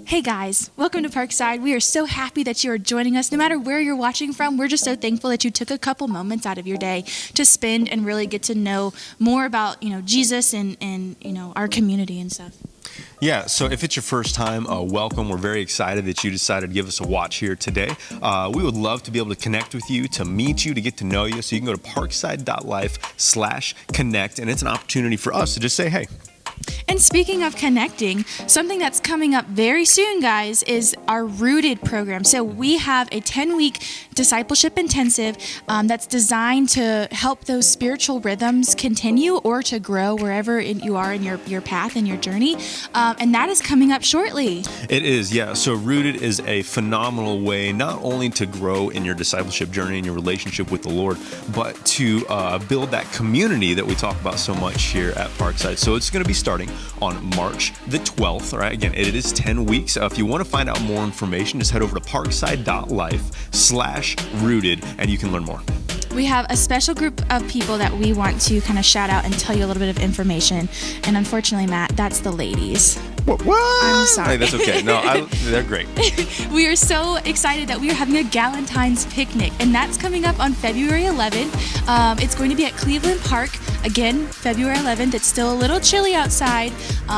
Hey guys, welcome to Parkside. We are so happy that you are joining us. No matter where you're watching from, we're just so thankful that you took a couple moments out of your day to spend and really get to know more about, Jesus and our community and stuff. Yeah, so if it's your first time, welcome. We're very excited that you decided to give us a watch here today. We would love to be able to connect with you, to meet you, to get to know you. So you can go to parkside.life/connect, and it's an opportunity for us to just say, hey. And speaking of connecting, something that's coming up very soon, guys, is our Rooted program. So we have a 10-week discipleship intensive that's designed to help those spiritual rhythms continue or to grow wherever you are in your path and your journey. And that is coming up shortly. It is, yeah. So Rooted is a phenomenal way not only to grow in your discipleship journey and your relationship with the Lord, but to build that community that we talk about so much here at Parkside. So it's going to be starting on March the 12th. All right, again, it is 10 weeks. If you want to find out more information, just head over to parkside.life/rooted and you can learn more. We have a special group of people that we want to kind of shout out and tell you a little bit of information. And unfortunately, Matt, that's the ladies. What? I'm sorry. Hey, that's okay. No, they're great. We are so excited that we are having a Galentine's picnic, and that's coming up on February 11th. It's going to be at Cleveland Park. Again, February 11th. It's still a little chilly outside.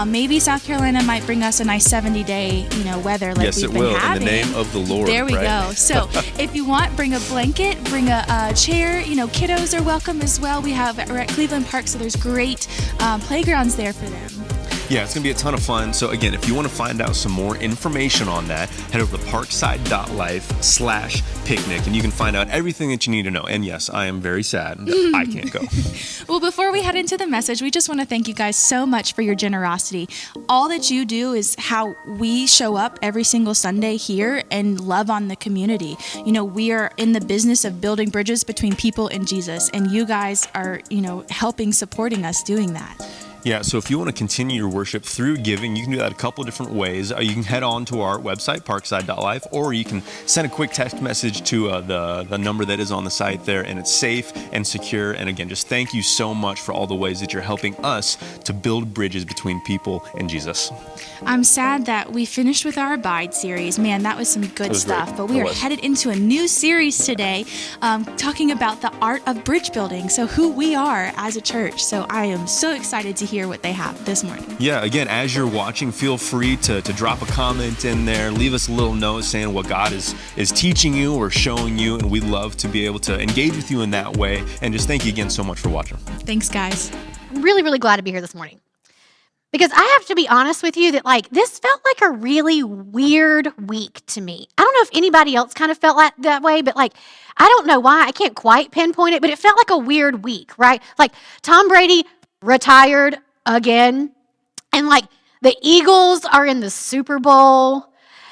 Maybe South Carolina might bring us a nice 70-day, weather like yes, we've been having. Yes, it will. In the name of the Lord. There we right? go. So if you want, bring a blanket, bring a chair. Kiddos are welcome as well. We're at Cleveland Park, so there's great playgrounds there for them. Yeah, it's going to be a ton of fun. So again, if you want to find out some more information on that, head over to parkside.life/picnic and you can find out everything that you need to know. And yes, I am very sad that I can't go. Well, before we head into the message, we just want to thank you guys so much for your generosity. All that you do is how we show up every single Sunday here and love on the community. We are in the business of building bridges between people and Jesus, and you guys are, helping, supporting us doing that. Yeah, so if you want to continue your worship through giving, you can do that a couple different ways. You can head on to our website, parkside.life, or you can send a quick text message to the number that is on the site there, and it's safe and secure. And again, just thank you so much for all the ways that you're helping us to build bridges between people and Jesus. I'm sad that we finished with our Abide series. Man, that was some good stuff. Great. But we are headed into a new series today, talking about the art of bridge building, so who we are as a church. So I am so excited to hear what they have this morning. Yeah, again, as you're watching, feel free to drop a comment in there, leave us a little note saying what God is teaching you or showing you, and we'd love to be able to engage with you in that way. And just thank you again so much for watching. Thanks, guys. I'm really, really glad to be here this morning. Because I have to be honest with you that this felt like a really weird week to me. I don't know if anybody else kind of felt that way, but I don't know why. I can't quite pinpoint it, but it felt like a weird week, right? Tom Brady retired again, and the Eagles are in the Super Bowl.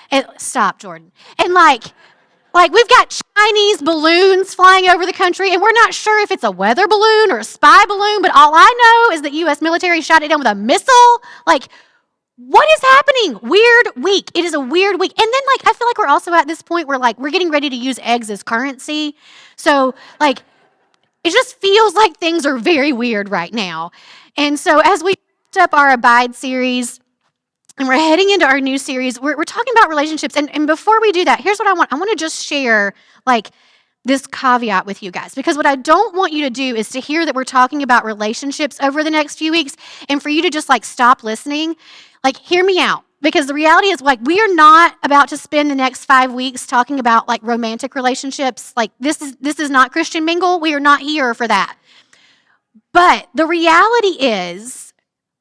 And stop, Jordan. And we've got Chinese balloons flying over the country, and we're not sure if it's a weather balloon or a spy balloon, but all I know is that U.S. military shot it down with a missile. What is happening? Weird week. It is a weird week. And then I feel like we're also at this point where we're getting ready to use eggs as currency. So it just feels like things are very weird right now. And so as we wrapped up our Abide series and we're heading into our new series, we're talking about relationships. And before we do that, here's what I want. I want to just share this caveat with you guys, because what I don't want you to do is to hear that we're talking about relationships over the next few weeks and for you to just stop listening. Hear me out. Because the reality is, we are not about to spend the next 5 weeks talking about romantic relationships. This is not Christian Mingle. We are not here for that. But the reality is,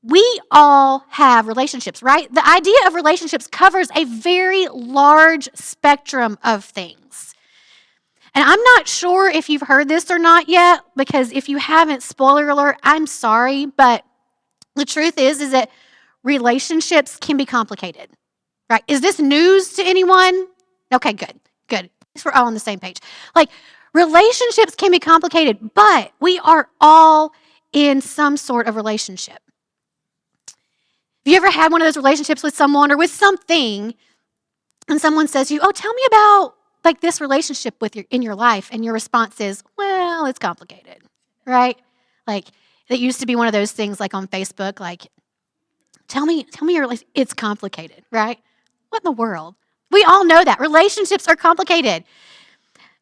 we all have relationships, right? The idea of relationships covers a very large spectrum of things. And I'm not sure if you've heard this or not yet, because if you haven't, spoiler alert, I'm sorry, but the truth is that relationships can be complicated, right? Is this news to anyone? Okay, good. We're all on the same page. Relationships can be complicated, but we are all in some sort of relationship. Have you ever had one of those relationships with someone or with something, and someone says to you, "Oh, tell me about this relationship in your life," and your response is, "Well, it's complicated," right? It used to be one of those things on Facebook, tell me your relationship. It's complicated, right? What in the world? We all know that. Relationships are complicated.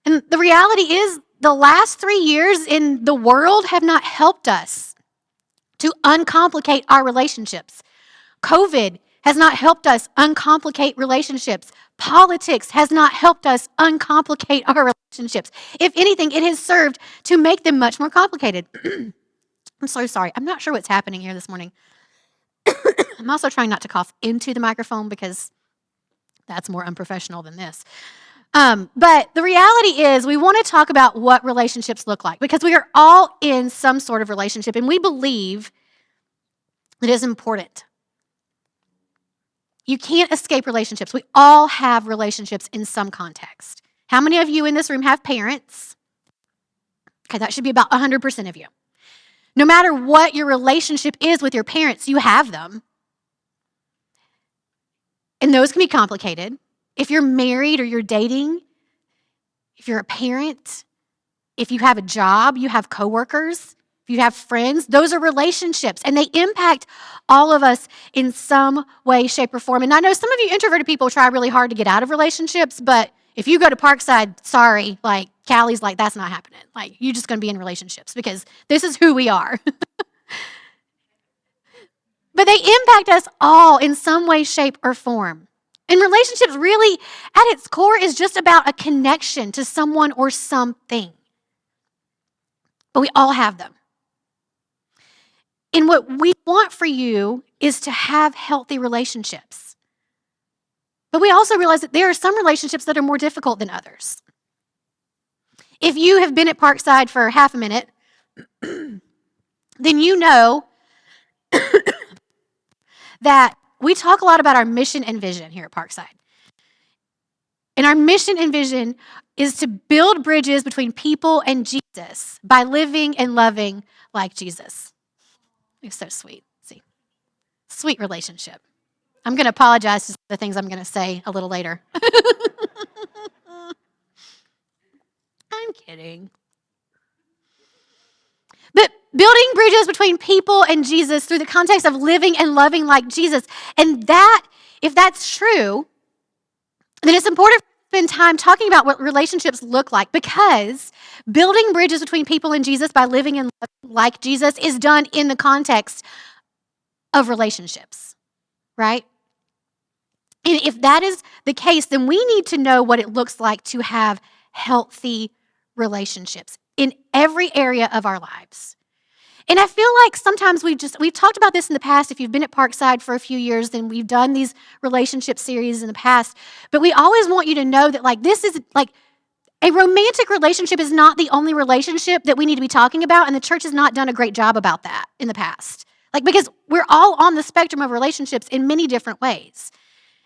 And the reality is, the last 3 years in the world have not helped us to uncomplicate our relationships. COVID has not helped us uncomplicate relationships. Politics has not helped us uncomplicate our relationships. If anything, it has served to make them much more complicated. I'm so sorry. I'm not sure what's happening here this morning. I'm also trying not to cough into the microphone because that's more unprofessional than this. But the reality is we want to talk about what relationships look like because we are all in some sort of relationship and we believe it is important. You can't escape relationships. We all have relationships in some context. How many of you in this room have parents? Okay, that should be about 100% of you. No matter what your relationship is with your parents, you have them. And those can be complicated. If you're married or you're dating, if you're a parent, if you have a job, you have coworkers, if you have friends, those are relationships and they impact all of us in some way, shape, or form. And I know some of you introverted people try really hard to get out of relationships, but if you go to Parkside, sorry, like Callie's like, that's not happening. Like, you're just going to be in relationships because this is who we are. But they impact us all in some way, shape, or form. And relationships really, at its core, is just about a connection to someone or something. But we all have them. And what we want for you is to have healthy relationships. But we also realize that there are some relationships that are more difficult than others. If you have been at Parkside for half a minute, then you know that we talk a lot about our mission and vision here at Parkside. And our mission and vision is to build bridges between people and Jesus by living and loving like Jesus. It's so sweet. See, sweet relationship. I'm going to apologize for the things I'm going to say a little later. I'm kidding. But building bridges between people and Jesus through the context of living and loving like Jesus. And that, if that's true, then it's important to spend time talking about what relationships look like because building bridges between people and Jesus by living and loving like Jesus is done in the context of relationships, right? And if that is the case, then we need to know what it looks like to have healthy relationships in every area of our lives. And I feel like sometimes we've talked about this in the past. If you've been at Parkside for a few years, then we've done these relationship series in the past. But we always want you to know that like this is like a romantic relationship is not the only relationship that we need to be talking about. And the church has not done a great job about that in the past. Like because we're all on the spectrum of relationships in many different ways.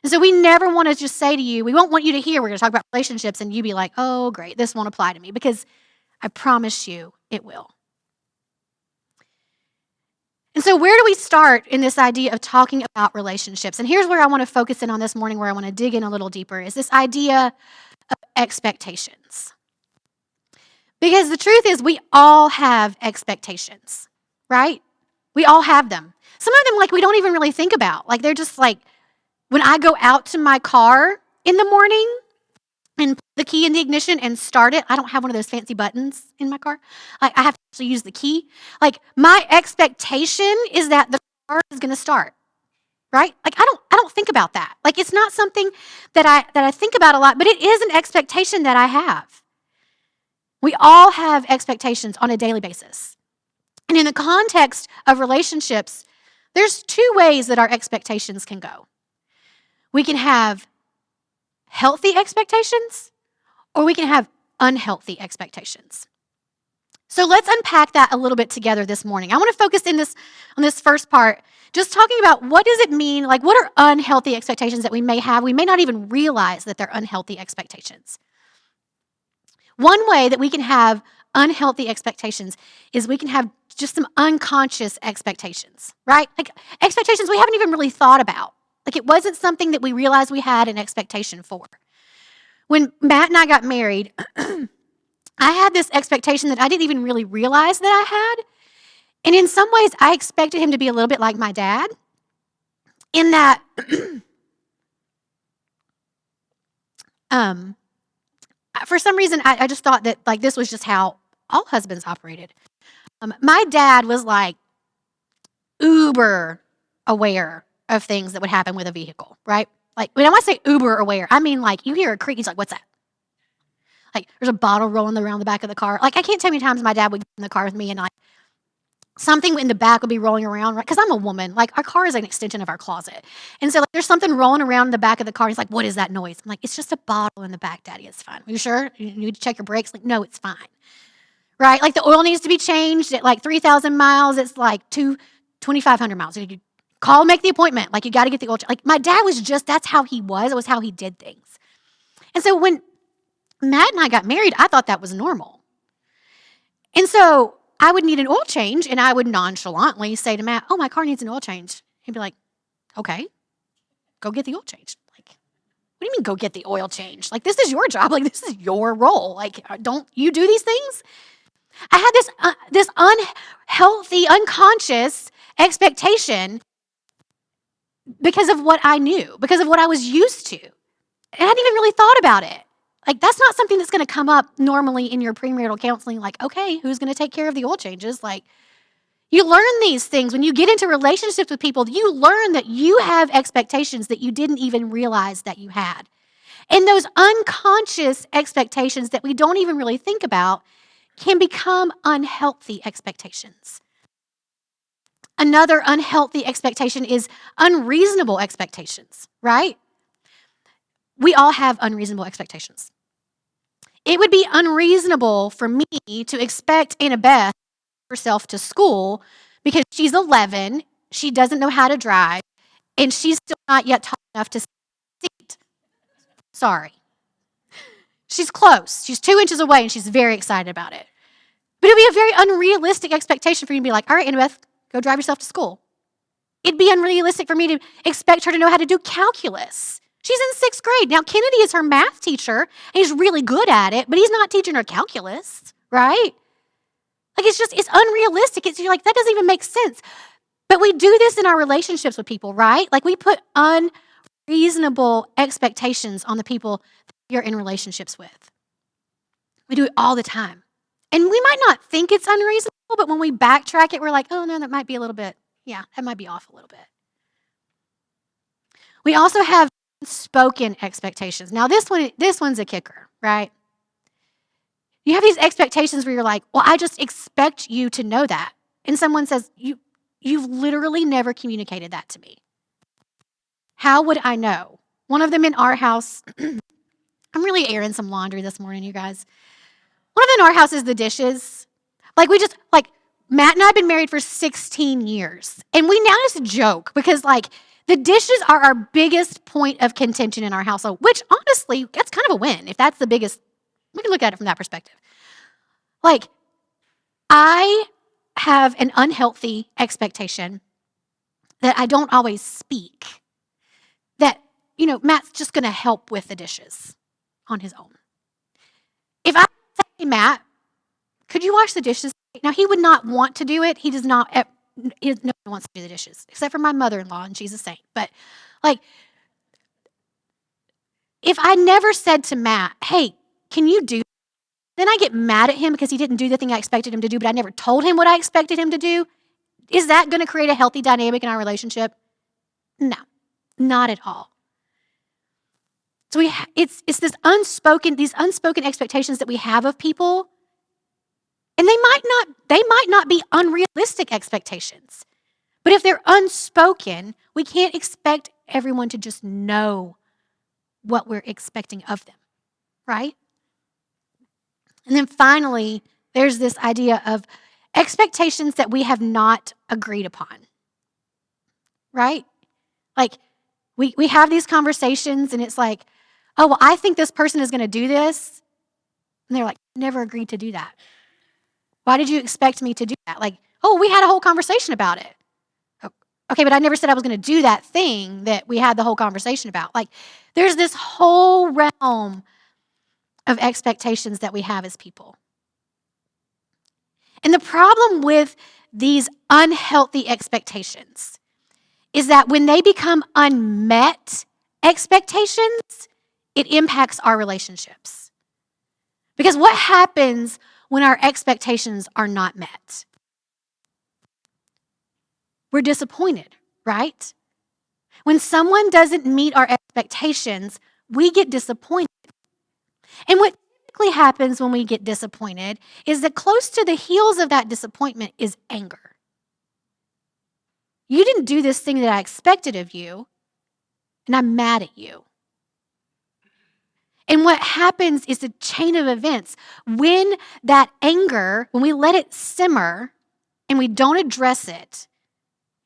And so we never want to just say to you, we won't want you to hear we're going to talk about relationships and you be like, oh, great, this won't apply to me because I promise you it will. And so where do we start in this idea of talking about relationships? And here's where I want to focus in on this morning, where I want to dig in a little deeper, is this idea of expectations. Because the truth is we all have expectations, right? We all have them. Some of them like we don't even really think about. Like they're just like, when I go out to my car in the morning and put the key in the ignition and start it, I don't have one of those fancy buttons in my car. Like I have to actually use the key. Like my expectation is that the car is going to start, right? Like I don't think about that. Like it's not something that I think about a lot, but it is an expectation that I have. We all have expectations on a daily basis. And in the context of relationships, there's two ways that our expectations can go. We can have healthy expectations or we can have unhealthy expectations. So let's unpack that a little bit together this morning. I want to focus on this first part, just talking about what does it mean, like what are unhealthy expectations that we may have. We may not even realize that they're unhealthy expectations. One way that we can have unhealthy expectations is we can have just some unconscious expectations, right? Like expectations we haven't even really thought about. Like it wasn't something that we realized we had an expectation for. When Matt and I got married, I had this expectation that I didn't even really realize that I had. And in some ways, I expected him to be a little bit like my dad in that Um, for some reason, I just thought that like this was just how all husbands operated. My dad was like uber aware of things that would happen with a vehicle, right? Like when I say uber aware, I mean like you hear a creak, he's like, "What's that?" Like there's a bottle rolling around the back of the car. Like I can't tell you how many times my dad would get in the car with me and like something in the back would be rolling around, right? Because I'm a woman. Like our car is an extension of our closet. And so like there's something rolling around in the back of the car. He's like, "What is that noise?" I'm like, "It's just a bottle in the back, Daddy. It's fine." "Are you sure? You need to check your brakes?" Like, "No, it's fine." Right? Like the oil needs to be changed at like 3,000 miles. It's like 2,500 miles. You call, make the appointment. Like you got to get the oil. Like my dad was just, that's how he was. It was how he did things. And so when Matt and I got married, I thought that was normal. And so I would need an oil change and I would nonchalantly say to Matt, "Oh, my car needs an oil change." He'd be like, "Okay, go get the oil change." Like, "What do you mean go get the oil change? Like, this is your job. Like, this is your role. Like, don't you do these things?" I had this unhealthy, unconscious expectation because of what I knew, because of what I was used to. And I hadn't even really thought about it. Like, that's not something that's going to come up normally in your premarital counseling. Like, okay, who's going to take care of the oil changes? Like, you learn these things when you get into relationships with people. You learn that you have expectations that you didn't even realize that you had. And those unconscious expectations that we don't even really think about can become unhealthy expectations. Another unhealthy expectation is unreasonable expectations, right? We all have unreasonable expectations. It would be unreasonable for me to expect Annabeth herself to school because she's 11, she doesn't know how to drive, and she's still not yet tall enough to seat. Sorry. She's close. She's 2 inches away, and she's very excited about it. But it would be a very unrealistic expectation for you to be like, "All right, Annabeth, go drive yourself to school." It'd be unrealistic for me to expect her to know how to do calculus. She's in 6th grade. Now, Kennedy is her math teacher, and he's really good at it, but he's not teaching her calculus, right? Like, it's unrealistic. You're like, that doesn't even make sense. But we do this in our relationships with people, right? Like, we put unreasonable expectations on the people that you're in relationships with. We do it all the time. And we might not think it's unreasonable, but when we backtrack it, we're like, "Oh, no, that might be a little bit, yeah, that might be off a little bit." We also have unspoken expectations. Now, this one's a kicker, right? You have these expectations where you're like, "Well, I just expect you to know that." And someone says, "You've literally never communicated that to me. How would I know?" One of them in our house, I'm really airing some laundry this morning, you guys. One of them in our house is the dishes. Like Matt and I have been married for 16 years. And we now just joke because like the dishes are our biggest point of contention in our household, which honestly, that's kind of a win. If that's the biggest, we can look at it from that perspective. Like, I have an unhealthy expectation that I don't always speak. That, Matt's just going to help with the dishes on his own. If I say, "Hey, Matt, could you wash the dishes?" Now, he would not want to do it. He does not, no one wants to do the dishes, except for my mother-in-law, and she's a saint. But, like, if I never said to Matt, "Hey, can you do?" Then I get mad at him because he didn't do the thing I expected him to do, but I never told him what I expected him to do. Is that going to create a healthy dynamic in our relationship? No, not at all. So it's these unspoken expectations that we have of people, and they might not be unrealistic expectations. But if they're unspoken, we can't expect everyone to just know what we're expecting of them, right? And then finally, there's this idea of expectations that we have not agreed upon, right? Like, we have these conversations, and it's like, "Oh, well, I think this person is going to do this." And they're like, "Never agreed to do that. Why did you expect me to do that?" Like, "Oh, we had a whole conversation about it." Okay, but I never said I was going to do that thing that we had the whole conversation about. Like, there's this whole realm of expectations that we have as people. And the problem with these unhealthy expectations is that when they become unmet expectations, it impacts our relationships. Because what happens when our expectations are not met? We're disappointed, right? When someone doesn't meet our expectations, we get disappointed. And what typically happens when we get disappointed is that close to the heels of that disappointment is anger. You didn't do this thing that I expected of you, and I'm mad at you. And what happens is a chain of events. When that anger, when we let it simmer and we don't address it,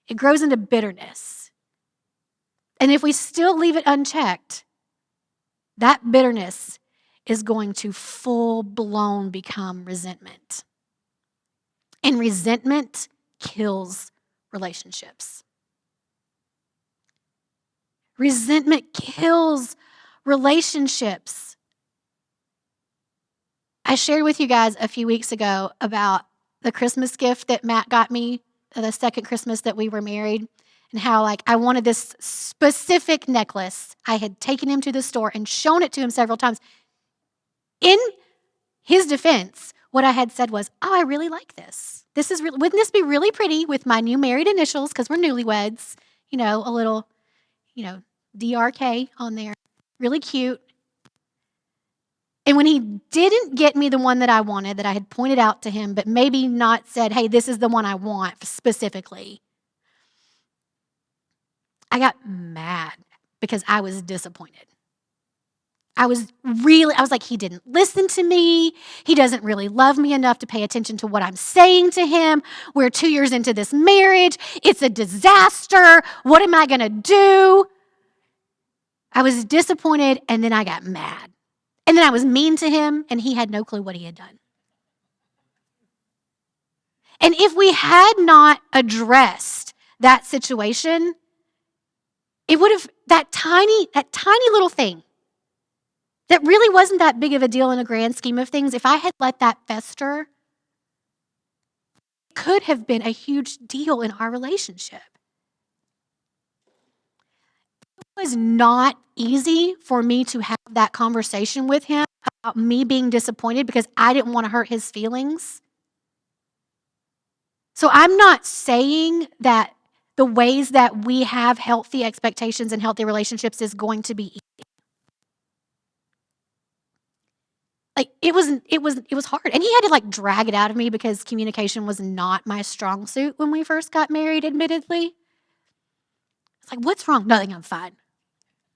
it grows into bitterness. And if we still leave it unchecked, that bitterness is going to full-blown become resentment. And resentment kills relationships. Resentment kills relationships. I shared with you guys a few weeks ago about the Christmas gift that Matt got me, the second Christmas that we were married, and how I wanted this specific necklace. I had taken him to the store and shown it to him several times. In his defense, what I had said was, "Oh, I really like this. Wouldn't this be really pretty with my new married initials because we're newlyweds? A little, DRK on there. Really cute." And when he didn't get me the one that I wanted, that I had pointed out to him, but maybe not said, "Hey, this is the one I want specifically," I got mad because I was disappointed. I was like, he didn't listen to me. He doesn't really love me enough to pay attention to what I'm saying to him. We're 2 years into this marriage. It's a disaster. What am I going to do? I was disappointed, and then I got mad. And then I was mean to him, and he had no clue what he had done. And if we had not addressed that situation, it would have, that tiny little thing that really wasn't that big of a deal in a grand scheme of things, if I had let that fester, it could have been a huge deal in our relationship. It was not easy for me to have that conversation with him about me being disappointed because I didn't want to hurt his feelings. So I'm not saying that the ways that we have healthy expectations and healthy relationships is going to be easy. It was hard. And he had to drag it out of me because communication was not my strong suit when we first got married, admittedly. It's what's wrong? Nothing, I'm fine.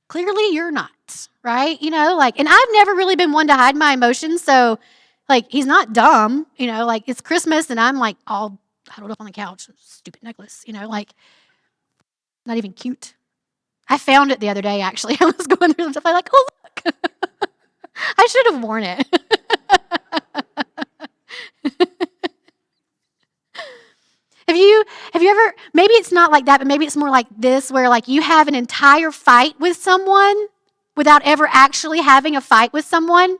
Clearly you're not, right? And I've never really been one to hide my emotions, so he's not dumb, it's Christmas and I'm all huddled up on the couch, stupid necklace, not even cute. I found it the other day, actually. I was going through some stuff. I'm oh, look. I should have worn it. Have you ever, maybe it's not like that, but maybe it's more like this, where you have an entire fight with someone without ever actually having a fight with someone?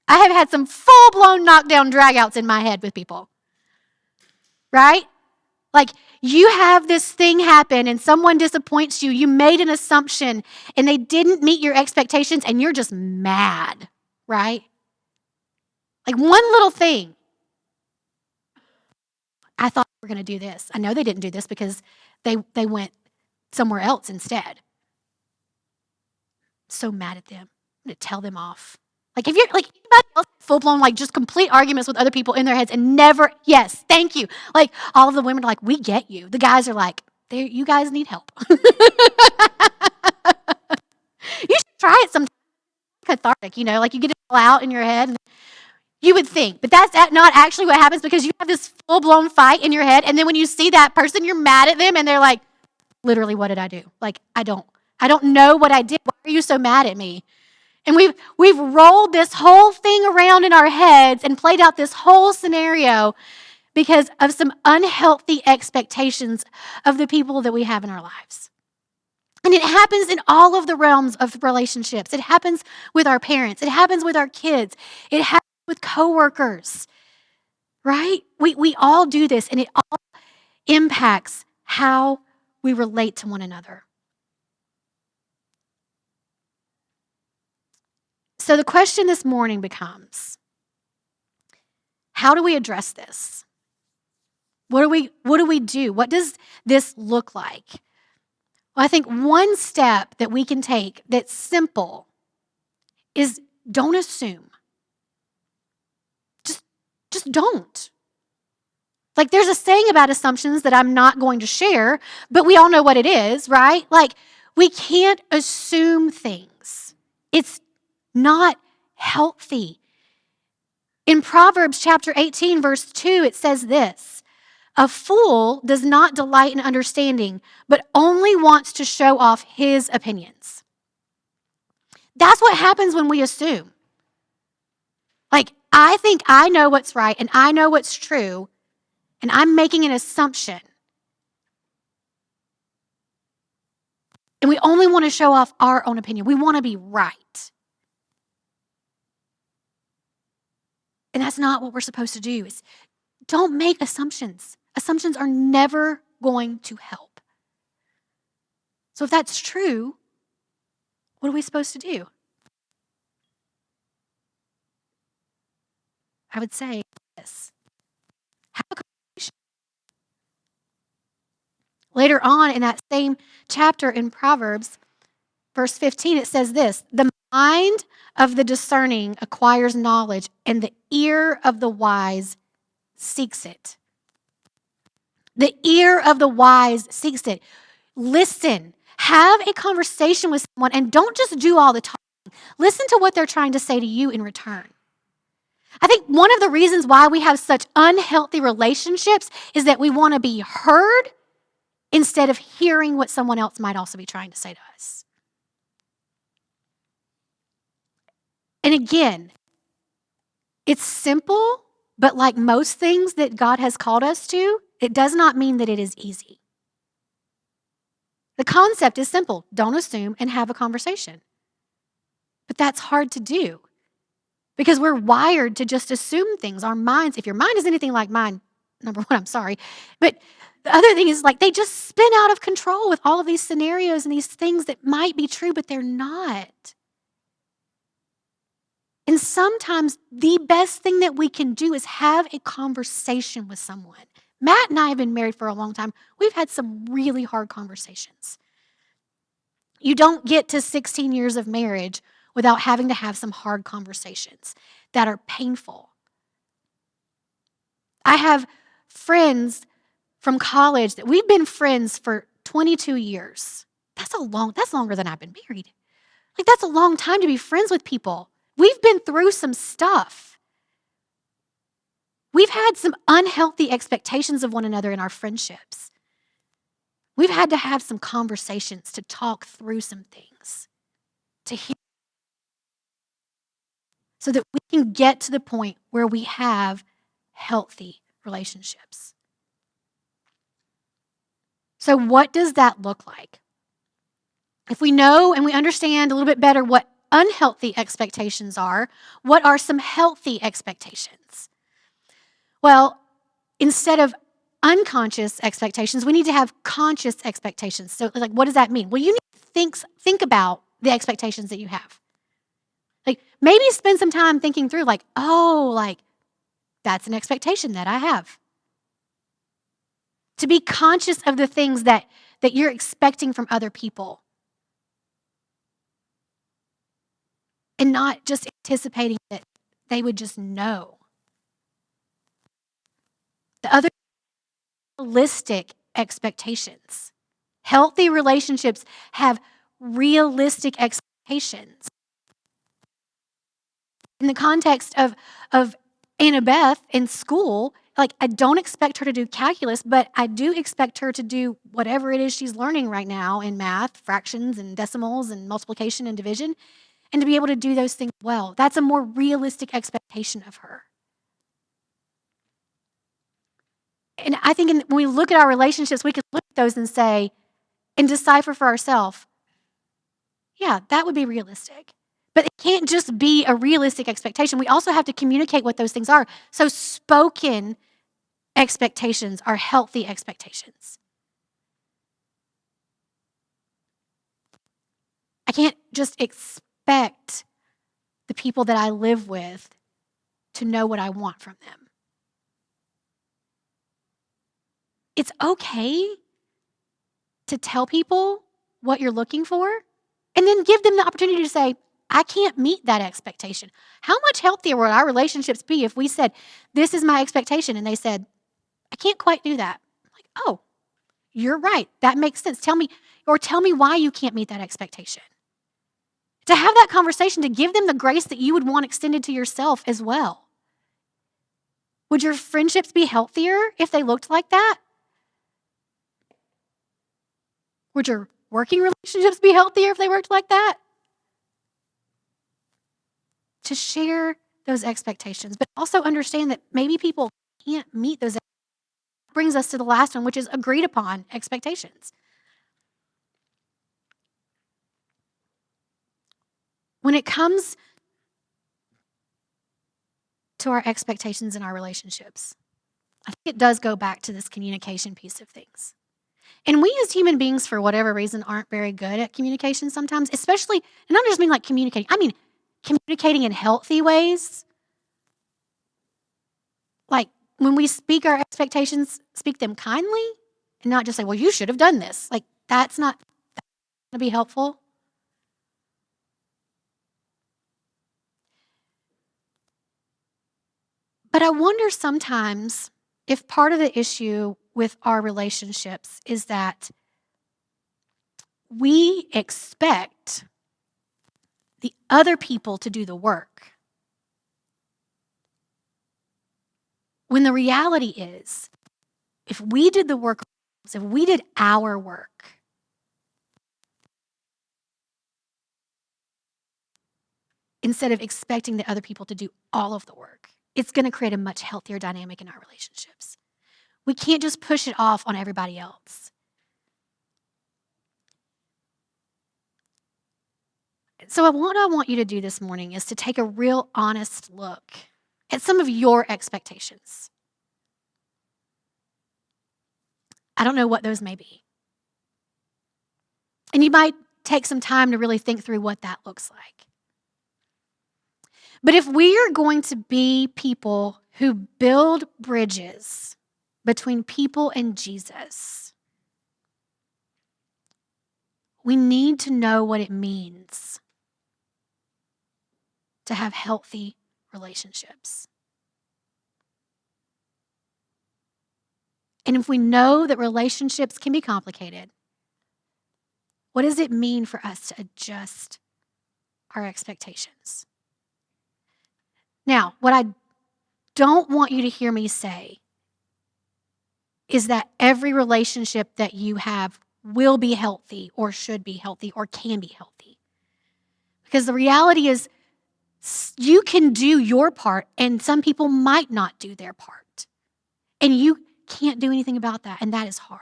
I have had some full-blown knockdown dragouts in my head with people. Right? You have this thing happen and someone disappoints you. You made an assumption and they didn't meet your expectations and you're just mad, right? One little thing. I thought we were going to do this. I know they didn't do this because they went somewhere else instead. So mad at them. I'm going to tell them off. If you're anybody else full-blown, just complete arguments with other people in their heads and never, yes, thank you. All of the women are we get you. The guys are you guys need help. You should try it sometime. Cathartic, you get it all out in your head. And you would think, but that's not actually what happens because you have this full-blown fight in your head, and then when you see that person, you're mad at them, and they're literally, what did I do? I don't know what I did. Why are you so mad at me? And we've rolled this whole thing around in our heads and played out this whole scenario because of some unhealthy expectations of the people that we have in our lives. And it happens in all of the realms of relationships. It happens with our parents. It happens with our kids. It happens with coworkers, right? We all do this, and it all impacts how we relate to one another. So the question this morning becomes, how do we address this? What do we do? What does this look like? Well, I think one step that we can take that's simple is don't assume. Just don't. Like, there's a saying about assumptions that I'm not going to share, but we all know what it is, right? Like, we can't assume things. It's not healthy. In Proverbs chapter 18, verse 2, it says this: a fool does not delight in understanding, but only wants to show off his opinions. That's what happens when we assume. Like, I think I know what's right and I know what's true, and I'm making an assumption. And we only want to show off our own opinion. We want to be right. And that's not what we're supposed to do. Is don't make assumptions. Assumptions are never going to help. So if that's true, what are we supposed to do? I would say this. Have a conversation. Later on in that same chapter in Proverbs, verse 15, it says this: the mind of the discerning acquires knowledge, and the ear of the wise seeks it. The ear of the wise seeks it. Listen. Have a conversation with someone, and don't just do all the talking. Listen to what they're trying to say to you in return. I think one of the reasons why we have such unhealthy relationships is that we want to be heard instead of hearing what someone else might also be trying to say to us. And again, it's simple, but like most things that God has called us to, it does not mean that it is easy. The concept is simple. Don't assume and have a conversation. But that's hard to do because we're wired to just assume things. Our minds, if your mind is anything like mine, number one, I'm sorry. But the other thing is, like, they just spin out of control with all of these scenarios and these things that might be true, but they're not. And sometimes the best thing that we can do is have a conversation with someone. Matt and I have been married for a long time. We've had some really hard conversations. You don't get to 16 years of marriage without having to have some hard conversations that are painful. I have friends from college that we've been friends for 22 years. That's longer than I've been married. Like, that's a long time to be friends with people. We've been through some stuff. We've had some unhealthy expectations of one another in our friendships. We've had to have some conversations to talk through some things, to hear, so that we can get to the point where we have healthy relationships. So what does that look like? If we know and we understand a little bit better what unhealthy expectations are, what are some healthy expectations? Well, instead of unconscious expectations, we need to have conscious expectations. So, like, what does that mean? Well, you need to think about the expectations that you have. Like, maybe spend some time thinking through, like, oh, like, that's an expectation that I have. To be conscious of the things that you're expecting from other people. And not just anticipating that they would just know. The other, realistic expectations. Healthy relationships have realistic expectations. In the context of Annabeth in school, like, I don't expect her to do calculus, but I do expect her to do whatever it is she's learning right now in math, fractions and decimals and multiplication and division, and to be able to do those things well. That's a more realistic expectation of her. And I think when we look at our relationships, we can look at those and say, and decipher for ourselves, yeah, that would be realistic. But it can't just be a realistic expectation. We also have to communicate what those things are. So spoken expectations are healthy expectations. I can't just expect the people that I live with to know what I want from them. It's okay to tell people what you're looking for and then give them the opportunity to say, I can't meet that expectation. How much healthier would our relationships be if we said, this is my expectation, and they said, I can't quite do that. I'm like, oh, you're right. That makes sense. Tell me why you can't meet that expectation. To have that conversation, to give them the grace that you would want extended to yourself as well. Would your friendships be healthier if they looked like that? Would your working relationships be healthier if they worked like that? To share those expectations, but also understand that maybe people can't meet those. Brings us to the last one, which is agreed upon expectations. When it comes to our expectations in our relationships, I think it does go back to this communication piece of things. And we as human beings, for whatever reason, aren't very good at communication sometimes, especially, and I don't just mean like communicating, I mean communicating in healthy ways. Like when we speak our expectations, speak them kindly and not just say, well, you should have done this. Like that's not going to be helpful. But I wonder sometimes if part of the issue with our relationships is that we expect the other people to do the work. When the reality is, if we did the work, if we did our work, instead of expecting the other people to do all of the work, it's going to create a much healthier dynamic in our relationships. We can't just push it off on everybody else. So what I want you to do this morning is to take a real honest look at some of your expectations. I don't know what those may be. And you might take some time to really think through what that looks like. But if we are going to be people who build bridges between people and Jesus, we need to know what it means to have healthy relationships. And if we know that relationships can be complicated, what does it mean for us to adjust our expectations? Now, what I don't want you to hear me say is that every relationship that you have will be healthy or should be healthy or can be healthy. Because the reality is you can do your part and some people might not do their part. And you can't do anything about that, and that is hard.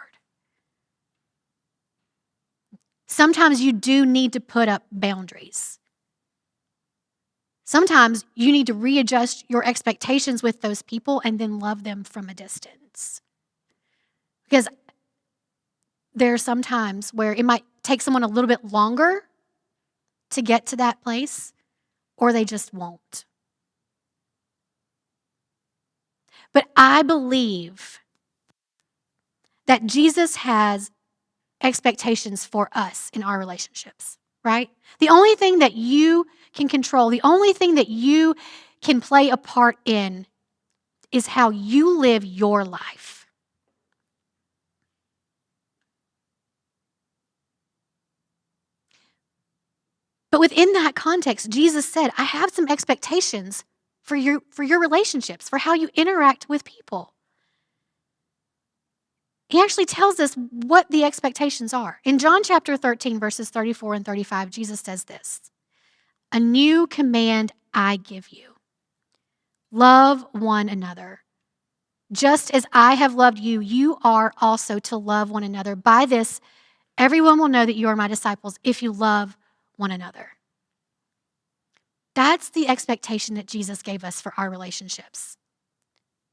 Sometimes you do need to put up boundaries. Sometimes you need to readjust your expectations with those people and then love them from a distance. Because there are some times where it might take someone a little bit longer to get to that place, or they just won't. But I believe that Jesus has expectations for us in our relationships, right? The only thing that you can control, the only thing that you can play a part in is how you live your life. But within that context, Jesus said, I have some expectations for your relationships, for how you interact with people. He actually tells us what the expectations are. In John chapter 13, verses 34 and 35, Jesus says this, a new command I give you. Love one another. Just as I have loved you, you are also to love one another. By this, everyone will know that you are my disciples if you love one another. That's the expectation that Jesus gave us for our relationships,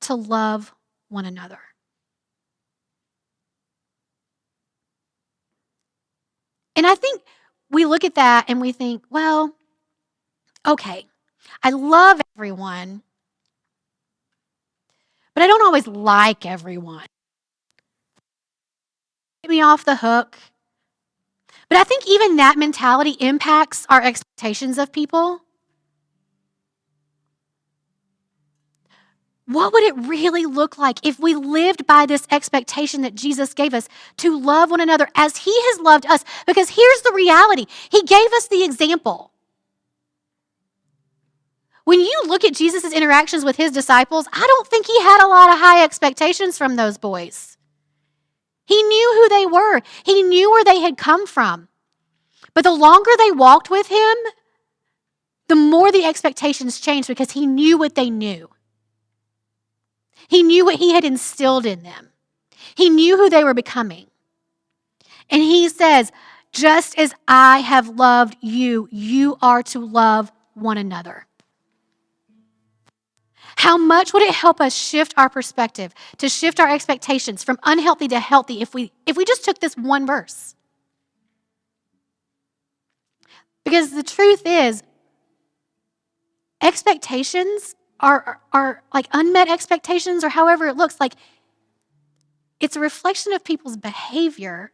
to love one another. And I think we look at that and we think, well, okay, I love everyone, but I don't always like everyone. Get me off the hook. But I think even that mentality impacts our expectations of people. What would it really look like if we lived by this expectation that Jesus gave us to love one another as he has loved us? Because here's the reality. He gave us the example. When you look at Jesus' interactions with his disciples, I don't think he had a lot of high expectations from those boys. He knew who they were. He knew where they had come from. But the longer they walked with him, the more the expectations changed because he knew what they knew. He knew what he had instilled in them. He knew who they were becoming. And he says, just as I have loved you, you are to love one another. How much would it help us shift our perspective, to shift our expectations from unhealthy to healthy if we just took this one verse? Because the truth is, expectations are like unmet expectations, or however it looks like, it's a reflection of people's behavior,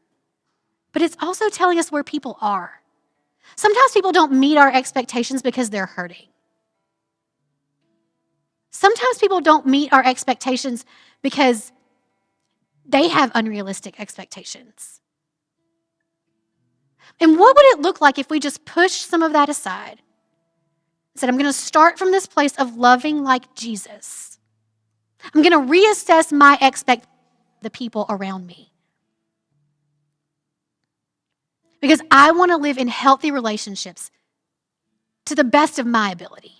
but it's also telling us where people are. Sometimes people don't meet our expectations because they're hurting. Sometimes people don't meet our expectations because they have unrealistic expectations. And what would it look like if we just pushed some of that aside? Said, I'm going to start from this place of loving like Jesus. I'm going to reassess my expectations of the people around me. Because I want to live in healthy relationships to the best of my ability.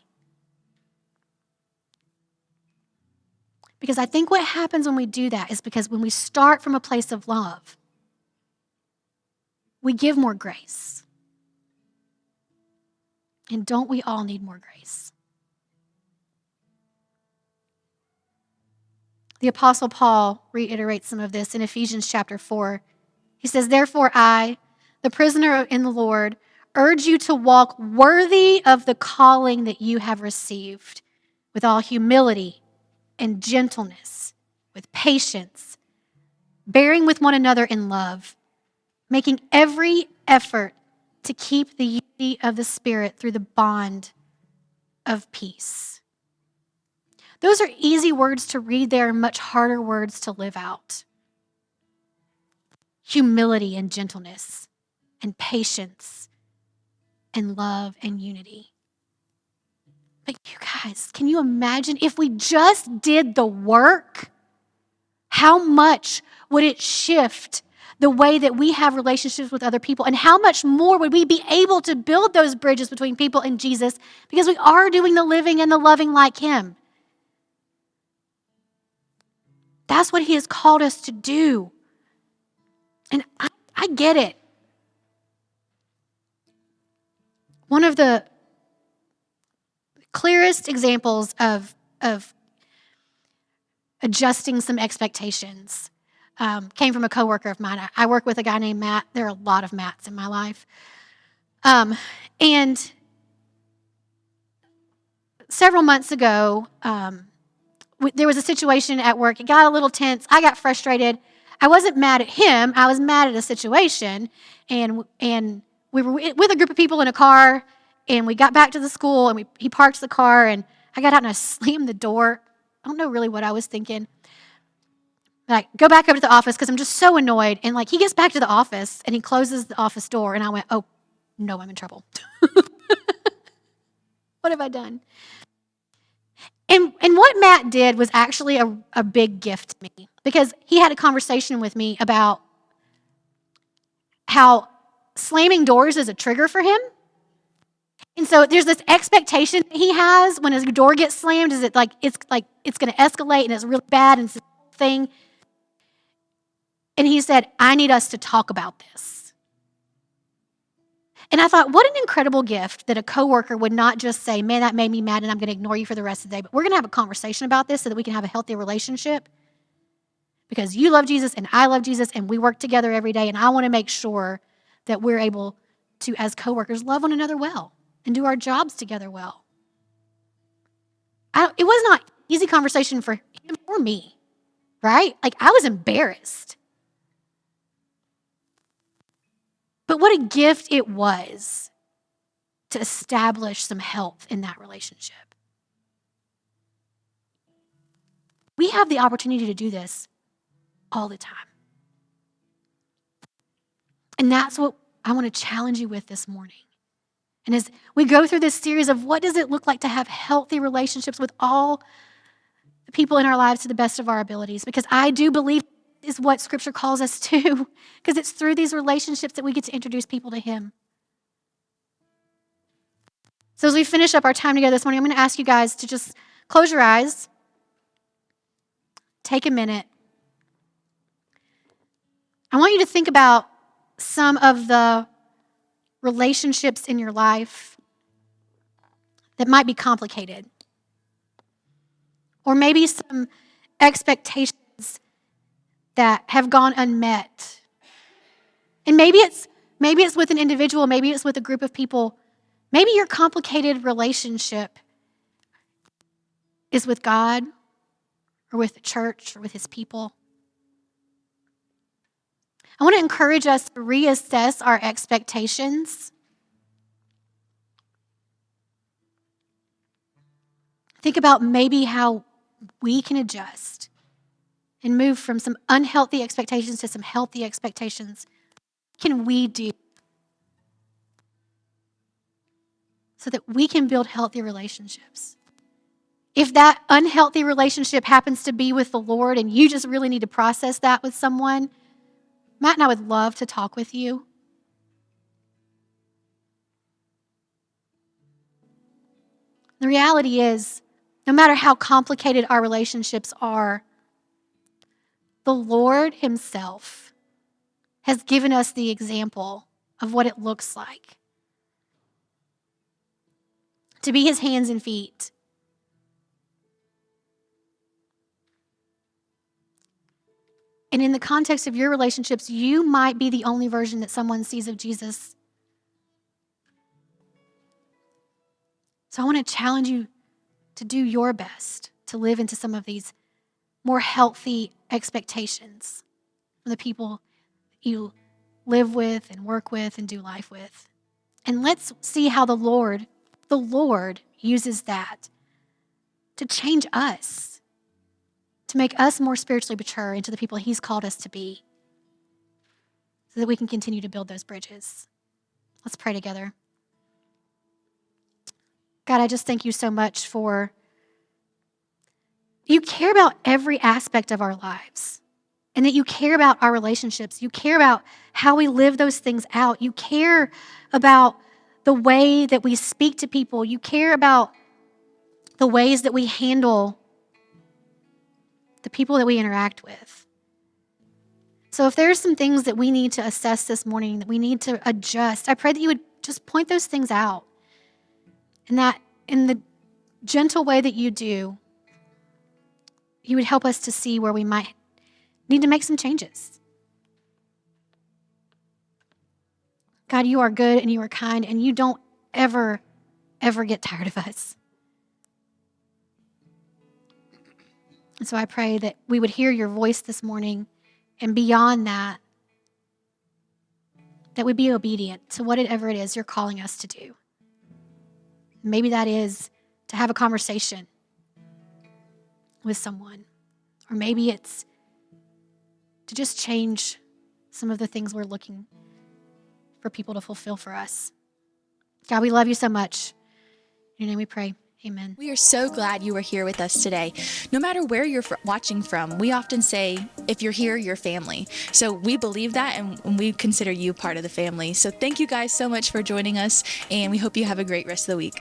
Because I think what happens when we do that is because when we start from a place of love, we give more grace. And don't we all need more grace? The Apostle Paul reiterates some of this in Ephesians chapter 4. He says, therefore I, the prisoner in the Lord, urge you to walk worthy of the calling that you have received, with all humility and gentleness, with patience, bearing with one another in love, making every effort to keep the unity of the Spirit through the bond of peace. Those are easy words to read. They are much harder words to live out. Humility and gentleness and patience and love and unity. But you guys, can you imagine if we just did the work? How much would it shift the way that we have relationships with other people? And how much more would we be able to build those bridges between people and Jesus because we are doing the living and the loving like him? That's what he has called us to do. And I get it. One of the clearest examples of adjusting some expectations came from a coworker of mine. I work with a guy named Matt. There are a lot of Matts in my life. And several months ago, there was a situation at work. It got a little tense. I got frustrated. I wasn't mad at him. I was mad at a situation. And we were with a group of people in a car, and we got back to the school, and he parked the car, and I got out and I slammed the door. I don't know really what I was thinking. Like, go back over to the office because I'm just so annoyed. And like, he gets back to the office and he closes the office door, and I went, oh, no, I'm in trouble. What have I done? And what Matt did was actually a big gift to me, because he had a conversation with me about how slamming doors is a trigger for him. And so there's this expectation that he has when his door gets slammed, is it's going to escalate and it's really bad and it's a thing. And he said, I need us to talk about this. And I thought, what an incredible gift that a coworker would not just say, man, that made me mad and I'm going to ignore you for the rest of the day, but we're going to have a conversation about this so that we can have a healthy relationship, because you love Jesus and I love Jesus and we work together every day, and I want to make sure that we're able to, as coworkers, love one another well and do our jobs together well. it was not an easy conversation for him or me, right? Like, I was embarrassed. But what a gift it was to establish some health in that relationship. We have the opportunity to do this all the time. And that's what I want to challenge you with this morning. And as we go through this series of what does it look like to have healthy relationships with all the people in our lives to the best of our abilities, because I do believe is what Scripture calls us to, because it's through these relationships that we get to introduce people to Him. So as we finish up our time together this morning, I'm going to ask you guys to just close your eyes, take a minute. I want you to think about some of the relationships in your life that might be complicated, or maybe some expectations that have gone unmet. And maybe it's with an individual, maybe it's with a group of people. Maybe your complicated relationship is with God or with the church or with His people. I want to encourage us to reassess our expectations. Think about maybe how we can adjust and move from some unhealthy expectations to some healthy expectations. What can we do so that we can build healthy relationships? If that unhealthy relationship happens to be with the Lord and you just really need to process that with someone, Matt and I would love to talk with you. The reality is, no matter how complicated our relationships are, the Lord Himself has given us the example of what it looks like to be His hands and feet. And in the context of your relationships, you might be the only version that someone sees of Jesus. So I want to challenge you to do your best to live into some of these more healthy expectations from the people you live with and work with and do life with. And let's see how the Lord uses that to change us, to make us more spiritually mature into the people He's called us to be, so that we can continue to build those bridges. Let's pray together. God, I just thank You so much for You care about every aspect of our lives, and that You care about our relationships. You care about how we live those things out. You care about the way that we speak to people. You care about the ways that we handle the people that we interact with. So if there's some things that we need to assess this morning, that we need to adjust, I pray that You would just point those things out, and that in the gentle way that You do, You would help us to see where we might need to make some changes. God, You are good and You are kind, and You don't ever get tired of us. And so I pray that we would hear Your voice this morning, and beyond that, that we be obedient to whatever it is You're calling us to do. Maybe that is to have a conversation with someone, or maybe it's to just change some of the things we're looking for people to fulfill for us. God, we love You so much. In Your name we pray. Amen. We are so glad you were here with us today. No matter where you're watching from, we often say, if you're here, you're family. So we believe that, and we consider you part of the family. So thank you guys so much for joining us, and we hope you have a great rest of the week.